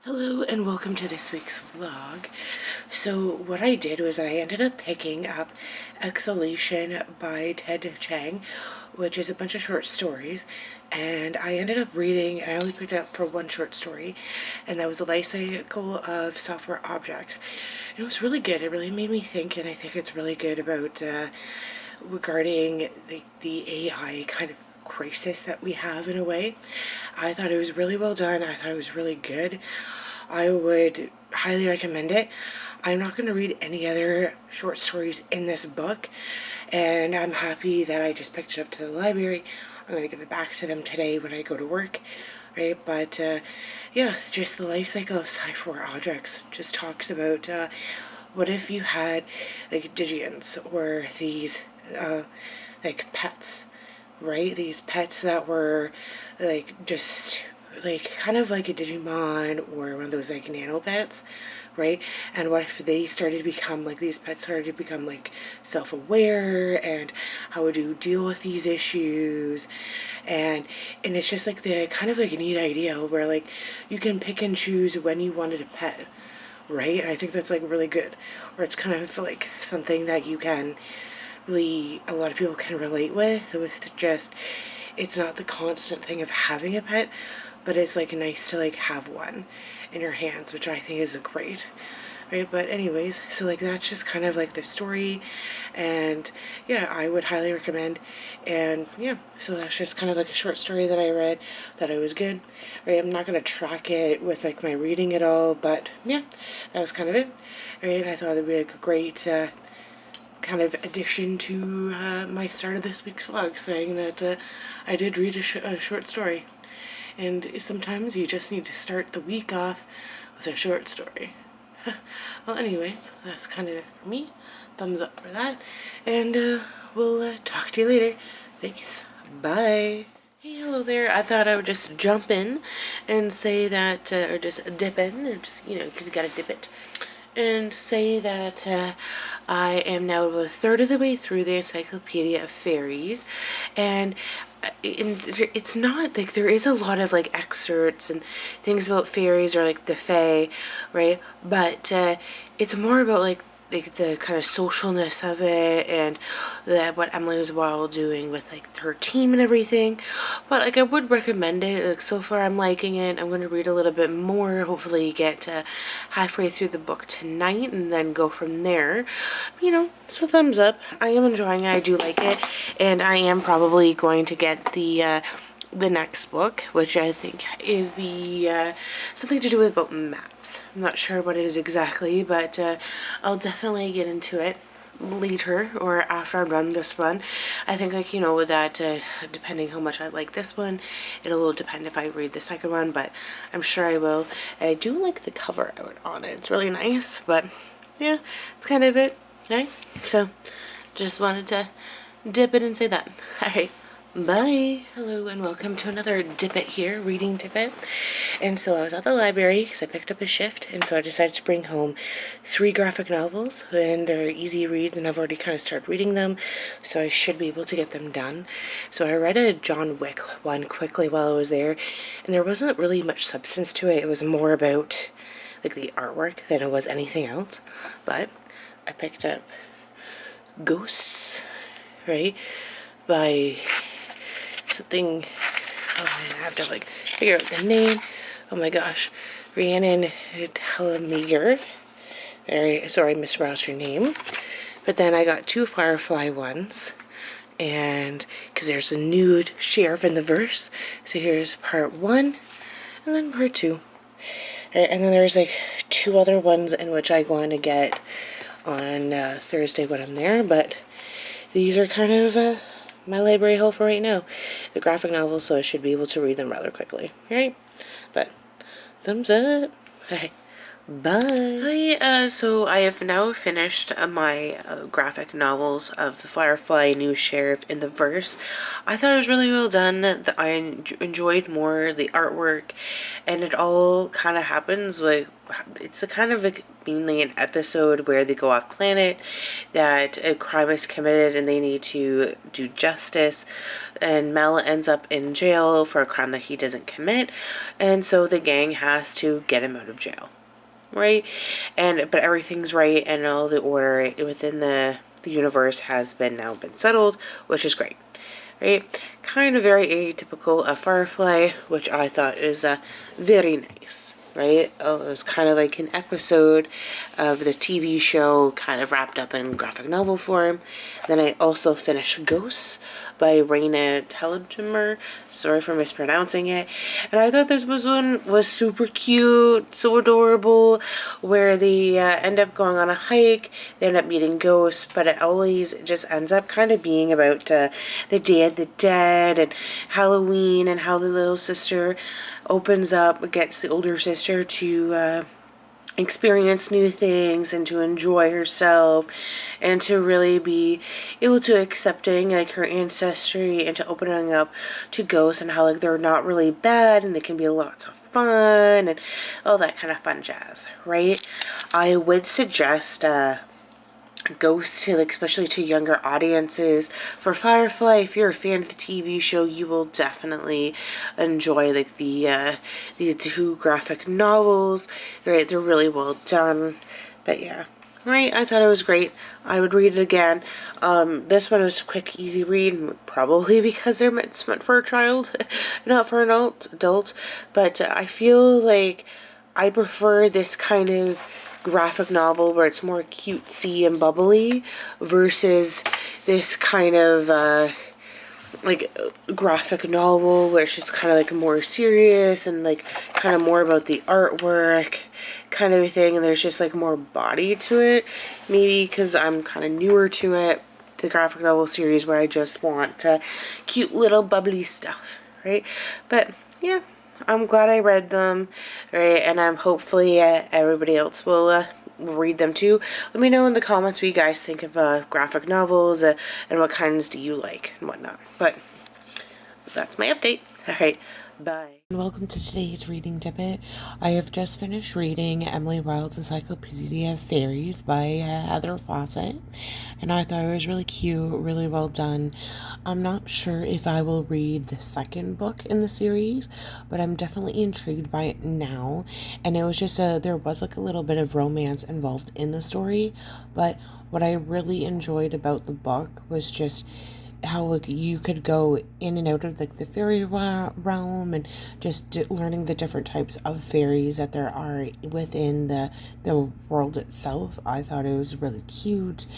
Hello and welcome to this week's vlog. So what I did was I ended up picking up Exhalation by Ted Chiang, which is a bunch of short stories, and I ended up reading, I only picked it up for one short story, and that was a life cycle of software objects. And it was really good. It really made me think, and I think it's really good about regarding the AI kind of crisis that we have in a way. I thought it was really well done. I thought it was really good. I would highly recommend it. I'm not going to read any other short stories in this book, and I'm happy that I just picked it up to the library. I'm going to give it back to them today when I go to work, right? But yeah, just the life cycle of software objects just talks about what if you had like digions or these like pets, right? These pets that were like just like kind of like a Digimon or one of those like nano pets, right? And what if they started to become like these pets started to become like self-aware, and how would you deal with these issues? And it's just like the kind of like a neat idea where like you can pick and choose when you wanted a pet, right? And I think that's like really good. Or it's kind of like something that you can really, a lot of people can relate with just, it's not the constant thing of having a pet, but it's like nice to like have one in your hands, which I think is great, right? But anyways, so like that's just kind of like the story, and yeah, I would highly recommend. And yeah, so that's just kind of like a short story that I read that it was good, right? I'm not going to track it with like my reading at all, but yeah, that was kind of it, right? I thought it'd be like a great kind of addition to my start of this week's vlog, saying that I did read a short story. And sometimes you just need to start the week off with a short story. Well, anyways, that's kind of it for me. Thumbs up for that. And we'll talk to you later. Thanks. Bye. Hey, hello there. I thought I would just jump in and say that, or just dip in, or just, because you gotta dip it, and say that I am now about a third of the way through the Encyclopedia of Faeries, and it's not like there is a lot of like excerpts and things about fairies or like the fae, right? But it's more about like the kind of socialness of it, and that what Emily was while doing with like her team and everything. But like I would recommend it. Like so far I'm liking it. I'm going to read a little bit more, hopefully get halfway through the book tonight and then go from there. So thumbs up. I am enjoying it. I do like it, and I am probably going to get the next book, which I think is the something to do with about maps. I'm not sure what it is exactly, but I'll definitely get into it later or after I'm done this one. I think like with that depending how much I like this one, it'll depend if I read the second one, but I'm sure I will. And I do like the cover art on it. It's really nice, but yeah, it's kind of it, right? So just wanted to dip it and say that. Alright, bye. Hello and welcome to another Dip It here, reading Dip It. And so I was at the library because I picked up a shift, and so I decided to bring home 3 graphic novels, and they're easy reads, and I've already kind of started reading them, so I should be able to get them done. So I read a John Wick one quickly while I was there, and there wasn't really much substance to it. It was more about like the artwork than it was anything else. But I picked up Ghosts, right, by something, oh man, I have to like figure out the name. Oh my gosh, Rhiannon Telgemeier. Very sorry, I mispronounced your name. But then I got 2 Firefly ones, and because there's a nude sheriff in the verse, so here's part 1 and then part 2. Right, and then there's like 2 other ones in which I go on to get on Thursday when I'm there, but these are kind of my library haul for right now. The graphic novels, so I should be able to read them rather quickly. Alright? But thumbs up. Alright. Bye. Hi, so I have now finished my graphic novels of the Firefly, New Sheriff, in the verse. I thought it was really well done. I enjoyed more the artwork, and it all kind of happens like it's a kind of like mainly an episode where they go off planet, that a crime is committed and they need to do justice, and Mel ends up in jail for a crime that he doesn't commit, and so the gang has to get him out of jail. Right, but everything's right, and all the order within the universe has now been settled, which is great. Right, kind of very atypical of Firefly, which I thought is very nice. Right, it was kind of like an episode of the TV show, kind of wrapped up in graphic novel form. Then I also finished Ghosts by Raina Telgemeier. Sorry for mispronouncing it. And I thought this one was super cute, so adorable, where they end up going on a hike, they end up meeting ghosts, but it always just ends up kind of being about the Day of the Dead and Halloween, and how the little sister opens up, gets the older sister to experience new things and to enjoy herself and to really be able to accepting like her ancestry and to opening up to ghosts, and how like they're not really bad and they can be lots of fun and all that kind of fun jazz, right? I would suggest Ghosts to especially to younger audiences. For Firefly, if you're a fan of the TV show, you will definitely enjoy like these two graphic novels. Right, they're really well done. But yeah, right, I thought it was great. I would read it again. This one was a quick, easy read, probably because it's meant for a child, not for an adult. But I feel like I prefer this kind of graphic novel where it's more cutesy and bubbly versus this kind of like graphic novel where it's just kind of like more serious and like kind of more about the artwork kind of thing, and there's just like more body to it, maybe because I'm kind of newer to it, the graphic novel series, where I just want cute little bubbly stuff, right? But yeah, I'm glad I read them, right? And I'm hopefully everybody else will read them too. Let me know in the comments what you guys think of graphic novels and what kinds do you like and whatnot. But that's my update. All right, bye. Welcome to today's reading tidbit. I have just finished reading Emily Wilde's Encyclopedia of Faeries by Heather Fawcett, and I thought it was really cute, really well done. I'm not sure if I will read the second book in the series, but I'm definitely intrigued by it now. And it was just there was like a little bit of romance involved in the story, but what I really enjoyed about the book was just how like you could go in and out of like the fairy realm, and just learning the different types of fairies that there are within the world itself. I thought it was really cute.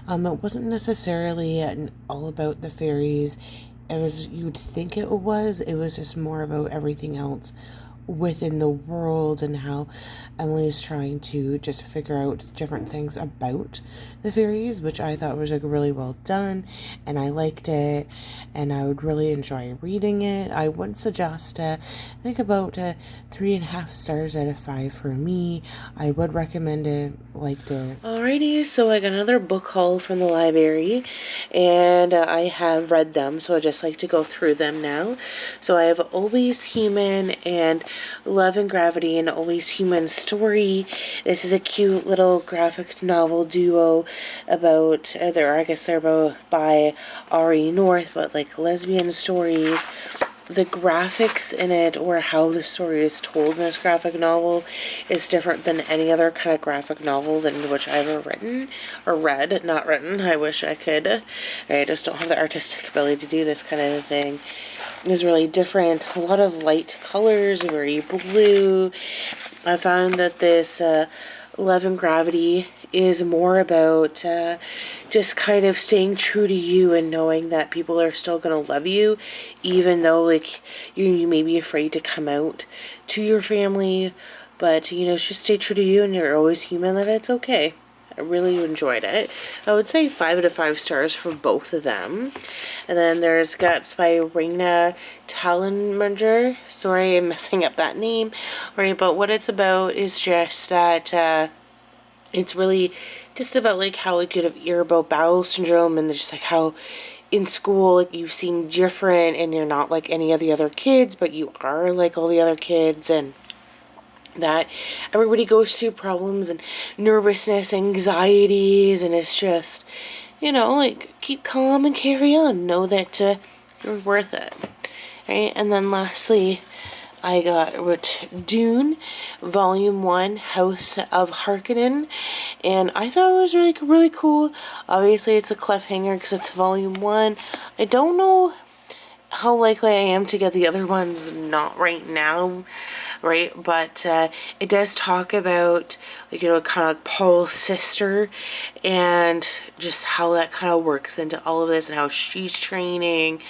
It wasn't necessarily all about the fairies as you'd think it was just more about everything else within the world, and how Emily is trying to just figure out different things about the fairies, which I thought was like really well done, and I liked it, and I would really enjoy reading it. I would suggest I think about 3.5 stars out of 5 for me. I would recommend it, liked it. Alrighty, so I got another book haul from the library, and I have read them, so I just like to go through them now. So I have Always Human and Love and Gravity, and Always Human Story. This is a cute little graphic novel duo about, they're both by Ari North, but like lesbian stories. The graphics in it, or how the story is told in this graphic novel, is different than any other kind of graphic novel than which I've ever written or read. Not written. I wish I could. I just don't have the artistic ability to do this kind of thing. It was really different. A lot of light colors, very blue. I found that this Love and Gravity is more about just kind of staying true to you and knowing that people are still going to love you, even though like you may be afraid to come out to your family, but just stay true to you, and you're always human, that it's okay. I really enjoyed it. I would say 5 out of 5 stars for both of them. And then there's Guts by Raina Telgemeier. Sorry, I'm messing up that name. Right, but what it's about is just that it's really just about like how like you have irritable bowel syndrome, and just like how in school like you seem different and you're not like any of the other kids, but you are like all the other kids, and that everybody goes through problems and nervousness, anxieties, and it's just, like keep calm and carry on. Know that you're worth it. Right? And then lastly, I got Dune, Volume 1, House of Harkonnen, and I thought it was really cool. Obviously, it's a cliffhanger because it's Volume 1. I don't know how likely I am to get the other ones, not right now, right? But it does talk about, kind of like Paul's sister and just how that kind of works into all of this and how she's training.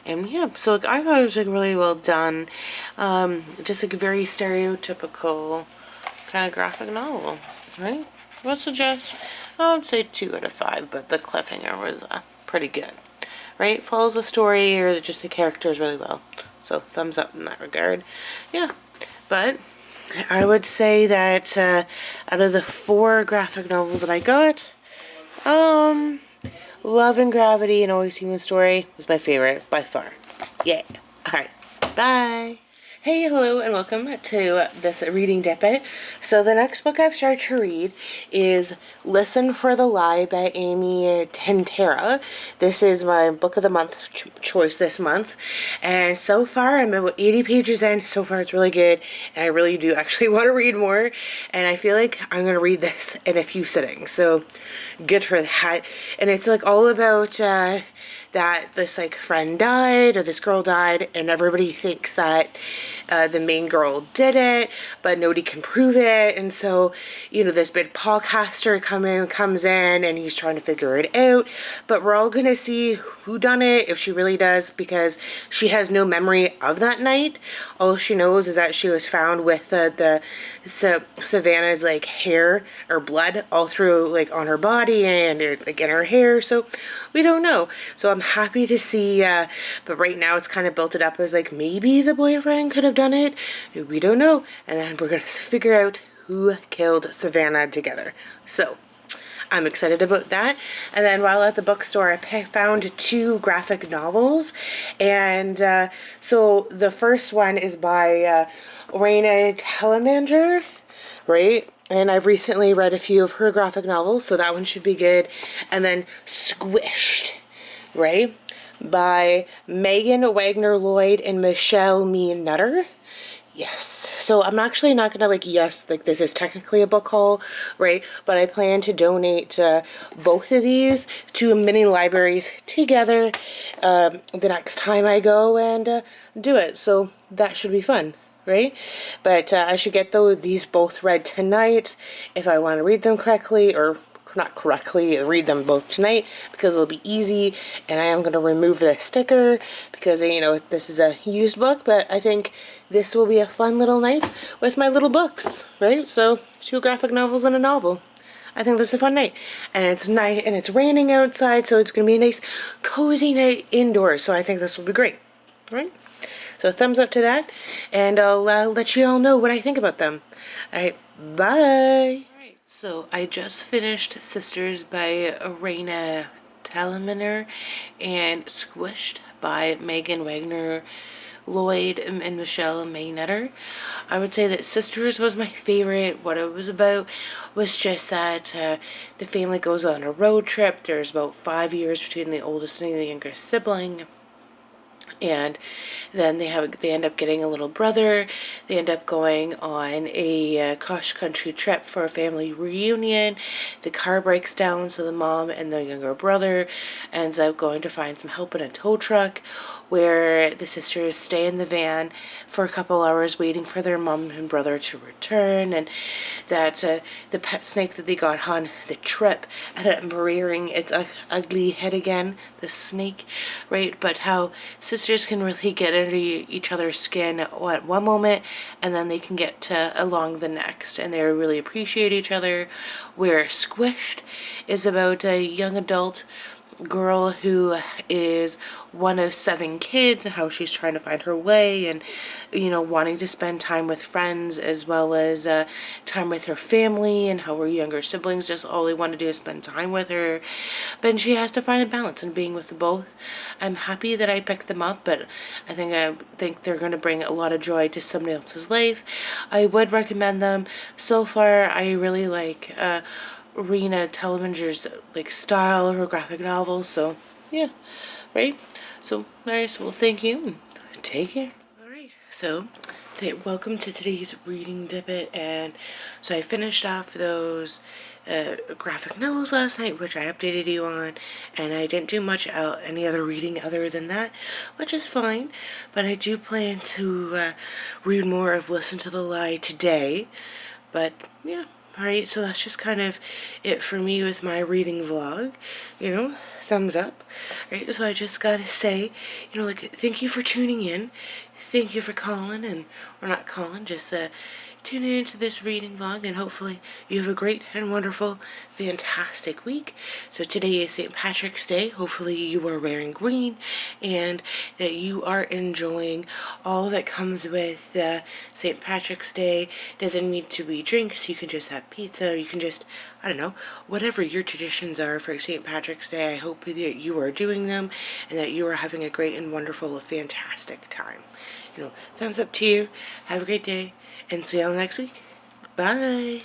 And yeah, so I thought it was really well done. Just a very stereotypical kind of graphic novel, right? I would suggest, I would say 2 out of 5, but the cliffhanger was pretty good. Right? Follows the story or just the characters really well. So thumbs up in that regard. Yeah. But I would say that out of the 4 graphic novels that I got, Love and Gravity and Always Human Story was my favorite by far. Yeah. Alright. Bye. Hey, hello, and welcome to this reading dip. So the next book I've started to read is Listen for the Lie by Amy Tentera. This is my book of the month choice this month, and so far I'm about 80 pages in. So far it's really good, and I really do actually want to read more, and I feel like I'm going to read this in a few sittings, so good for that. And it's like all about that this like friend died, or this girl died, and everybody thinks that the main girl did it, but nobody can prove it. And so, this big podcaster comes in and he's trying to figure it out, but we're all gonna see who done it, if she really does, because she has no memory of that night. All she knows is that she was found with the Savannah's like hair or blood all through like on her body and like in her hair, so we don't know. So I'm happy to see, but right now it's kind of built it up as like maybe the boyfriend could have done it. We don't know. And then we're going to figure out who killed Savannah together. So I'm excited about that. And then while at the bookstore, I found 2 graphic novels. And so the first one is by Raina Telgemeier, right? And I've recently read a few of her graphic novels, so that one should be good. And then Squished, right? By Megan Wagner Lloyd and Michelle Nutter. Yes. So I'm actually not going to this is technically a book haul, right? But I plan to donate both of these to mini libraries together the next time I go and do it. So that should be fun. Right? But I should get these both read tonight if I want to read them correctly, or not correctly, read them both tonight, because it'll be easy. And I am going to remove the sticker because, this is a used book, but I think this will be a fun little night with my little books, right? So 2 graphic novels and a novel. I think this is a fun night. And it's night and it's raining outside, so it's going to be a nice cozy night indoors. So I think this will be great, right? So thumbs up to that, and I'll let you all know what I think about them. Alright, bye! Alright, so I just finished Sisters by Raina Telgemeier and Squished by Megan Wagner Lloyd and Michelle Nutter. I would say that Sisters was my favorite. What it was about was just that the family goes on a road trip. There's about 5 years between the oldest and the youngest sibling. And then they end up getting a little brother. They end up going on a cross-country trip for a family reunion. The car breaks down, so the mom and the younger brother ends up going to find some help in a tow truck, where the sisters stay in the van for a couple hours waiting for their mom and brother to return, and that the pet snake that they got on the trip ended up rearing its ugly head again, the snake, right? But how sisters sisters can really get into each other's skin at one moment, and then they can get to along the next, and they really appreciate each other. Where Squished is about a young adult girl who is one of 7 kids and how she's trying to find her way, and wanting to spend time with friends as well as time with her family, and how her younger siblings just all they want to do is spend time with her, but she has to find a balance in being with both. I'm happy that I picked them up, but I think they're going to bring a lot of joy to somebody else's life. I would recommend them. So far I really like Raina Telgemeier's style, her graphic novels. So yeah, right. So alright, so well, thank you. Take care. All right. So welcome to today's reading debate, and so I finished off those graphic novels last night, which I updated you on, and I didn't do much any other reading other than that, which is fine. But I do plan to read more of Listen to the Lie today. But yeah. Alright, so that's just kind of it for me with my reading vlog. Thumbs up. Alright, so I just gotta say, thank you for tuning in. Thank you for calling, or not calling, just tuning into this reading vlog, and hopefully you have a great and wonderful, fantastic week. So today is St. Patrick's Day. Hopefully you are wearing green, and that you are enjoying all that comes with St. Patrick's Day. Doesn't need to be drinks. You can just have pizza. You can just, I don't know, whatever your traditions are for St. Patrick's Day. I hope that you are doing them, and that you are having a great and wonderful, fantastic time. Thumbs up to you. Have a great day, and see y'all next week. Bye.